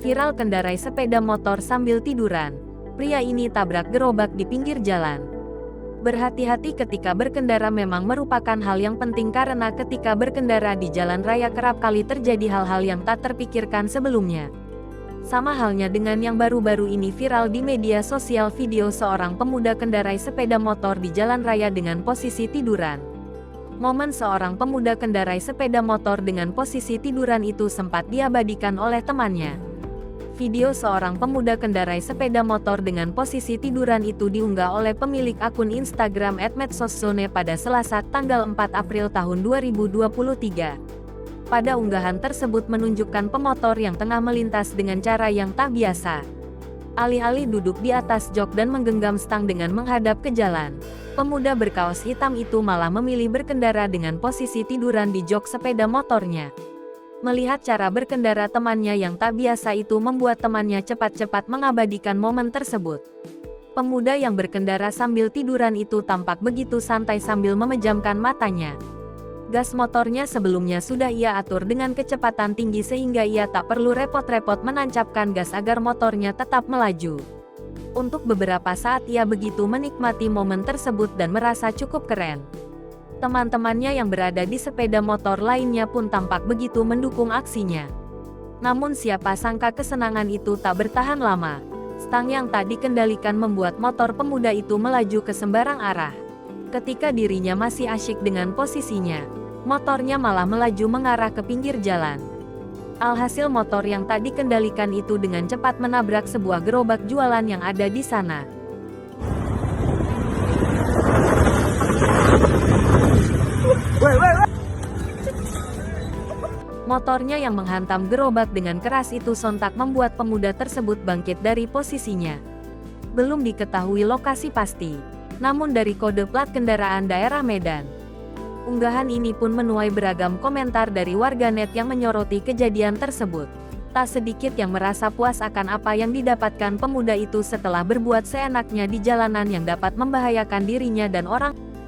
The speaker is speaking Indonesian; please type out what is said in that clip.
Viral kendarai sepeda motor sambil tiduran. Pria ini tabrak gerobak di pinggir jalan. Berhati-hati ketika berkendara memang merupakan hal yang penting karena ketika berkendara di jalan raya kerap kali terjadi hal-hal yang tak terpikirkan sebelumnya. Sama halnya dengan yang baru-baru ini viral di media sosial, video seorang pemuda kendarai sepeda motor di jalan raya dengan posisi tiduran. Momen seorang pemuda kendarai sepeda motor dengan posisi tiduran itu sempat diabadikan oleh temannya. Video seorang pemuda kendarai sepeda motor dengan posisi tiduran itu diunggah oleh pemilik akun Instagram @medsoszone pada Selasa tanggal 4 April tahun 2023. Pada unggahan tersebut menunjukkan pemotor yang tengah melintas dengan cara yang tak biasa. Alih-alih duduk di atas jok dan menggenggam stang dengan menghadap ke jalan, pemuda berkaos hitam itu malah memilih berkendara dengan posisi tiduran di jok sepeda motornya. Melihat cara berkendara temannya yang tak biasa itu membuat temannya cepat-cepat mengabadikan momen tersebut. Pemuda yang berkendara sambil tiduran itu tampak begitu santai sambil memejamkan matanya. Gas motornya sebelumnya sudah ia atur dengan kecepatan tinggi sehingga ia tak perlu repot-repot menancapkan gas agar motornya tetap melaju. Untuk beberapa saat ia begitu menikmati momen tersebut dan merasa cukup keren. Teman-temannya yang berada di sepeda motor lainnya pun tampak begitu mendukung aksinya. Namun siapa sangka kesenangan itu tak bertahan lama. Stang yang tak dikendalikan membuat motor pemuda itu melaju ke sembarang arah. Ketika dirinya masih asyik dengan posisinya, motornya malah melaju mengarah ke pinggir jalan. Alhasil motor yang tak dikendalikan itu dengan cepat menabrak sebuah gerobak jualan yang ada di sana. Motornya yang menghantam gerobak dengan keras itu sontak membuat pemuda tersebut bangkit dari posisinya. Belum diketahui lokasi pasti, namun dari kode plat kendaraan daerah Medan. Unggahan ini pun menuai beragam komentar dari warganet yang menyoroti kejadian tersebut. Tak sedikit yang merasa puas akan apa yang didapatkan pemuda itu setelah berbuat seenaknya di jalanan yang dapat membahayakan dirinya dan orang